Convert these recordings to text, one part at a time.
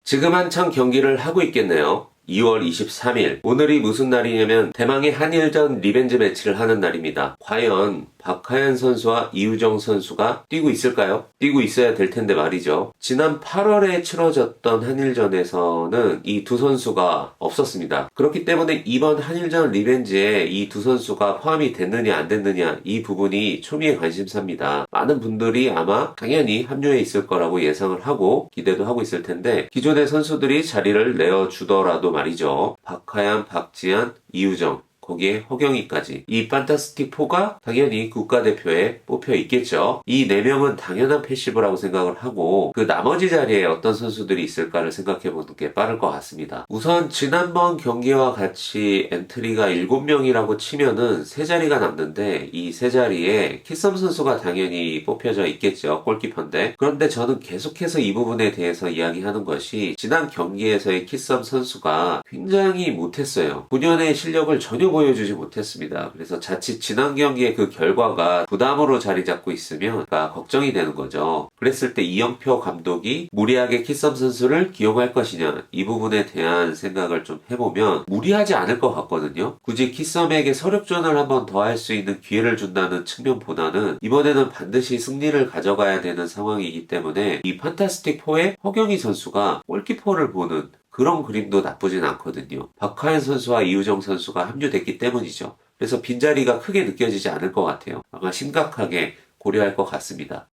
지금 한창 경기를 하고 있겠네요. 2월 23일. 오늘이 무슨 날이냐면 대망의 한일전 리벤지 매치를 하는 날입니다. 과연 박하연 선수와 이우정 선수가 뛰고 있을까요? 뛰고 있어야 될 텐데 말이죠. 지난 8월에 치러졌던 한일전에서는 이 두 선수가 없었습니다. 그렇기 때문에 이번 한일전 리벤지에 이 두 선수가 포함이 됐느냐 안 됐느냐 이 부분이 초미의 관심사입니다. 많은 분들이 아마 당연히 합류해 있을 거라고 예상을 하고 기대도 하고 있을 텐데 기존의 선수들이 자리를 내어주더라도 말이죠. 박하연, 박지한, 이우정 거기에 허경희까지 이 판타스틱 4가 당연히 국가대표에 뽑혀 있겠죠. 이 4명은 당연한 패시브라고 생각을 하고 그 나머지 자리에 어떤 선수들이 있을까를 생각해보는 게 빠를 것 같습니다. 우선 지난번 경기와 같이 엔트리가 7명이라고 치면은 3자리가 남는데 이 3자리에 키썸 선수가 당연히 뽑혀져 있겠죠. 골키퍼인데. 그런데 저는 계속해서 이 부분에 대해서 이야기하는 것이 지난 경기에서의 키썸 선수가 굉장히 못했어요. 본연의 실력을 전혀 보여주지 못했습니다. 그래서 자칫 지난 경기의 그 결과가 부담으로 자리 잡고 있으면 걱정이 되는 거죠. 그랬을 때 이영표 감독이 무리하게 키썸 선수를 기용할 것이냐 이 부분에 대한 생각을 좀 해보면 무리하지 않을 것 같거든요. 굳이 키썸에게 서력전을 한번 더 할 수 있는 기회를 준다는 측면보다는 이번에는 반드시 승리를 가져가야 되는 상황이기 때문에 이 판타스틱 4의 허경희 선수가 골키퍼를 보는 그런 그림도 나쁘진 않거든요. 박하연 선수와 이우정 선수가 합류됐기 때문이죠. 그래서 빈자리가 크게 느껴지지 않을 것 같아요. 아마 심각하게 고려할 것 같습니다.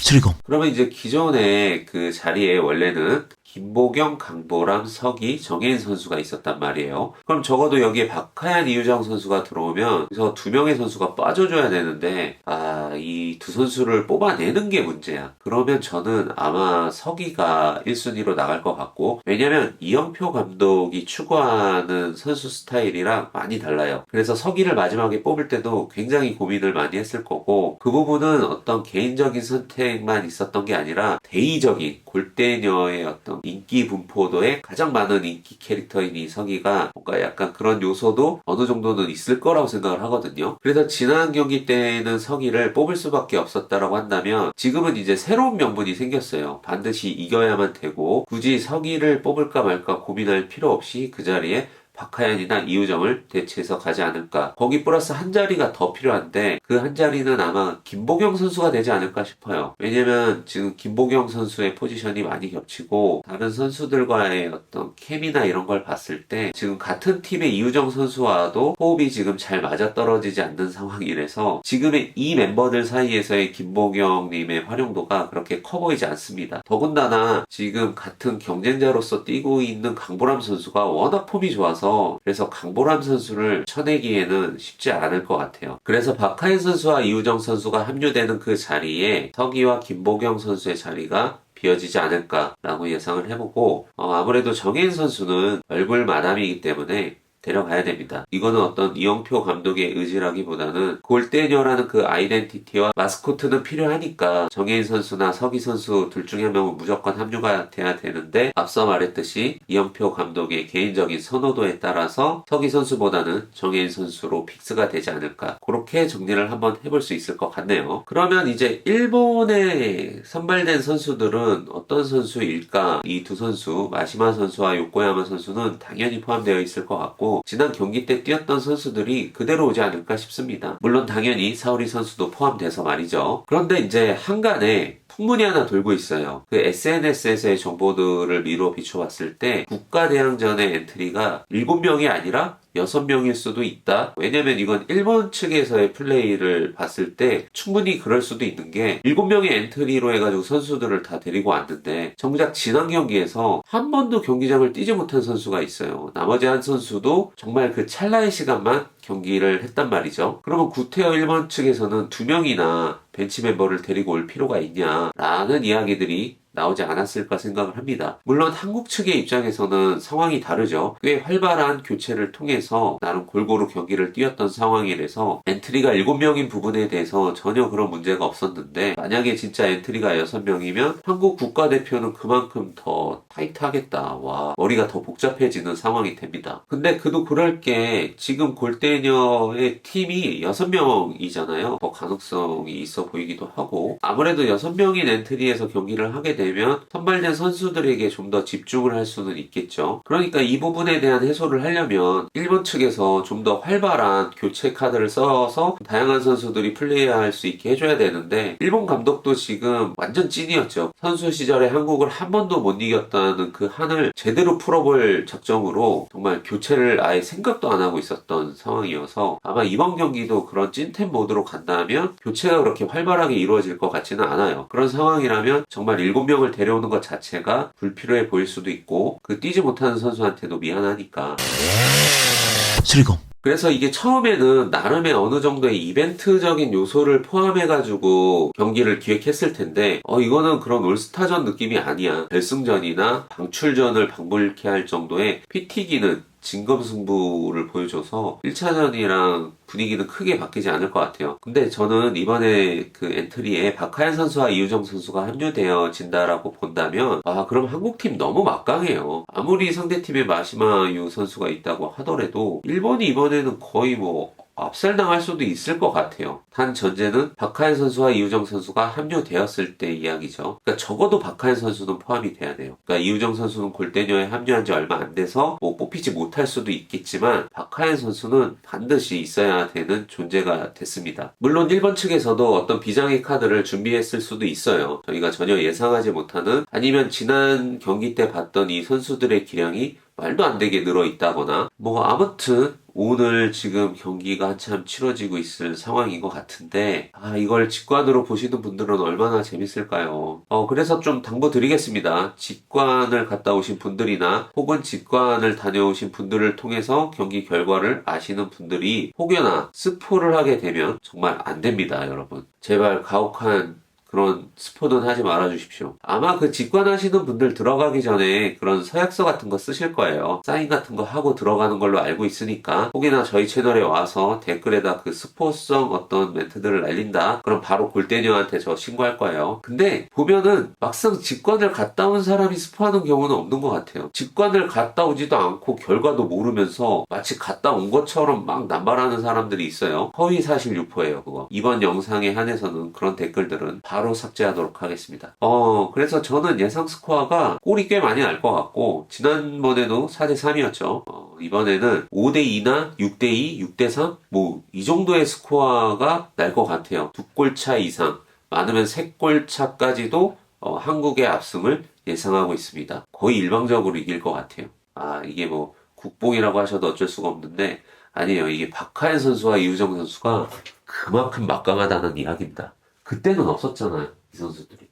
수리공. 그러면 이제 기존의 그 자리에 원래는 김보경, 강보람, 서기, 정혜인 선수가 있었단 말이에요. 그럼 적어도 여기에 박하연, 이우정 선수가 들어오면 그래서 2명의 선수가 빠져줘야 되는데 이 두 선수를 뽑아내는 게 문제야. 그러면 저는 아마 서기가 1순위로 나갈 것 같고 왜냐면 이영표 감독이 추구하는 선수 스타일이랑 많이 달라요. 그래서 서기를 마지막에 뽑을 때도 굉장히 고민을 많이 했을 거고 그 부분은 어떤 개인적인 선택만 있었던 게 아니라 대의적인 골대녀의 어떤 인기 분포도에 가장 많은 인기 캐릭터인 이 서기가 뭔가 약간 그런 요소도 어느 정도는 있을 거라고 생각을 하거든요. 그래서 지난 경기 때는 서기를 뽑을 수밖에 없었다라고 한다면 지금은 이제 새로운 명분이 생겼어요. 반드시 이겨야만 되고 굳이 서기를 뽑을까 말까 고민할 필요 없이 그 자리에 박하연이나 이우정을 대체해서 가지 않을까. 거기 플러스 한 자리가 더 필요한데 그 한 자리는 아마 김보경 선수가 되지 않을까 싶어요. 왜냐면 지금 김보경 선수의 포지션이 많이 겹치고 다른 선수들과의 어떤 케미나 이런 걸 봤을 때 지금 같은 팀의 이우정 선수와도 호흡이 지금 잘 맞아떨어지지 않는 상황이라서 지금의 이 멤버들 사이에서의 김보경님의 활용도가 그렇게 커 보이지 않습니다. 더군다나 지금 같은 경쟁자로서 뛰고 있는 강보람 선수가 워낙 폼이 좋아서 그래서 강보람 선수를 쳐내기에는 쉽지 않을 것 같아요. 그래서 박하연 선수와 이우정 선수가 합류되는 그 자리에 서기와 김보경 선수의 자리가 비어지지 않을까라고 예상을 해보고 아무래도 정혜인 선수는 얼굴 마담이기 때문에 데려가야 됩니다. 이거는 어떤 이영표 감독의 의지라기보다는 골대녀라는 그 아이덴티티와 마스코트는 필요하니까 정혜인 선수나 서기 선수 둘 중에 한 명은 무조건 합류가 돼야 되는데 앞서 말했듯이 이영표 감독의 개인적인 선호도에 따라서 서기 선수보다는 정혜인 선수로 픽스가 되지 않을까 그렇게 정리를 한번 해볼 수 있을 것 같네요. 그러면 이제 일본에 선발된 선수들은 어떤 선수일까? 이 두 선수 마시마 선수와 요코야마 선수는 당연히 포함되어 있을 것 같고 지난 경기 때 뛰었던 선수들이 그대로 오지 않을까 싶습니다. 물론 당연히 사우리 선수도 포함돼서 말이죠. 그런데 이제 한간에 풍문이 하나 돌고 있어요. 그 SNS에서의 정보들을 미루어 비춰봤을 때 국가대항전의 엔트리가 7명이 아니라 6명일 수도 있다. 왜냐면 이건 일본 측에서의 플레이를 봤을 때 충분히 그럴 수도 있는 게 7명의 엔트리로 해가지고 선수들을 다 데리고 왔는데 정작 지난 경기에서 한 번도 경기장을 뛰지 못한 선수가 있어요. 나머지 한 선수도 정말 그 찰나의 시간만 경기를 했단 말이죠. 그러면 구태여 일본 측에서는 2명이나 벤치 멤버를 데리고 올 필요가 있냐라는 이야기들이 나오지 않았을까 생각을 합니다. 물론 한국 측의 입장에서는 상황이 다르죠. 꽤 활발한 교체를 통해서 나름 골고루 경기를 뛰었던 상황이라서 엔트리가 7명인 부분에 대해서 전혀 그런 문제가 없었는데 만약에 진짜 엔트리가 6명이면 한국 국가대표는 그만큼 더 타이트하겠다. 와, 머리가 더 복잡해지는 상황이 됩니다. 근데 그도 그럴 게 지금 골대녀의 팀이 6명이잖아요. 더 가능성이 있어 보이기도 하고 아무래도 6명인 엔트리에서 경기를 하게 되면 되면 선발된 선수들에게 좀 더 집중을 할 수는 있겠죠. 그러니까 이 부분에 대한 해소를 하려면 일본 측에서 좀 더 활발한 교체 카드를 써서 다양한 선수들이 플레이할 수 있게 해줘야 되는데, 일본 감독도 지금 완전 찐이었죠. 선수 시절에 한국을 한 번도 못 이겼다는 그 한을 제대로 풀어볼 작정으로 정말 교체를 아예 생각도 안 하고 있었던 상황이어서, 아마 이번 경기도 그런 찐템 모드로 간다면 교체가 그렇게 활발하게 이루어질 것 같지는 않아요. 그런 상황이라면 정말 7명을 데려오는 것 자체가 불필요해 보일 수도 있고, 그 뛰지 못하는 선수한테도 미안하니까. 수리공 그래서 이게 처음에는 나름의 어느 정도의 이벤트적인 요소를 포함해가지고 경기를 기획했을 텐데, 이거는 그런 올스타전 느낌이 아니야. 결승전이나 방출전을 방불케 할 정도의 피 튀기는 진검승부를 보여줘서 1차전이랑 분위기는 크게 바뀌지 않을 것 같아요. 근데 저는 이번에 그 엔트리에 박하연 선수와 이유정 선수가 합류되어진다라고 본다면, 그럼 한국팀 너무 막강해요. 아무리 상대팀에 마시마유 선수가 있다고 하더라도 일본이 이번에는 거의 압살당할 수도 있을 것 같아요. 단 전제는 박하연 선수와 이유정 선수가 합류되었을 때 이야기죠. 그러니까 적어도 박하연 선수는 포함이 돼야 돼요. 그러니까 이유정 선수는 골대녀에 합류한 지 얼마 안 돼서 뽑히지 못할 수도 있겠지만, 박하연 선수는 반드시 있어야 되는 존재가 됐습니다. 물론 일본 측에서도 어떤 비장의 카드를 준비했을 수도 있어요. 저희가 전혀 예상하지 못하는, 아니면 지난 경기 때 봤던 이 선수들의 기량이 말도 안 되게 늘어 있다거나, 아무튼 오늘 지금 경기가 한참 치러지고 있을 상황인 것 같은데, 이걸 직관으로 보시는 분들은 얼마나 재밌을까요? 그래서 좀 당부드리겠습니다. 직관을 갔다 오신 분들이나 혹은 직관을 다녀오신 분들을 통해서 경기 결과를 아시는 분들이 혹여나 스포를 하게 되면 정말 안 됩니다, 여러분. 제발 가혹한 그런 스포는 하지 말아 주십시오. 아마 그 직관하시는 분들 들어가기 전에 그런 서약서 같은 거 쓰실 거예요. 사인 같은 거 하고 들어가는 걸로 알고 있으니까, 혹이나 저희 채널에 와서 댓글에다 그 스포성 어떤 멘트들을 날린다, 그럼 바로 골대녀한테 저 신고할 거예요. 근데 보면은 막상 직관을 갔다 온 사람이 스포하는 경우는 없는 것 같아요. 직관을 갔다 오지도 않고 결과도 모르면서 마치 갔다 온 것처럼 막 남발하는 사람들이 있어요. 허위사실 유포예요, 그거. 이번 영상에 한해서는 그런 댓글들은 바로 삭제하도록 하겠습니다. 그래서 저는 예상 스코어가 골이 꽤 많이 날 것 같고, 지난번에도 4대3이었죠. 이번에는 5대2나 6대2, 6대3? 이 정도의 스코어가 날 것 같아요. 2골 차 이상, 많으면 3골 차까지도 한국의 압승을 예상하고 있습니다. 거의 일방적으로 이길 것 같아요. 이게 국뽕이라고 하셔도 어쩔 수가 없는데, 아니에요. 이게 박하연 선수와 이우정 선수가 그만큼 막강하다는 이야기입니다. 그때는 없었잖아요, 이 선수들이.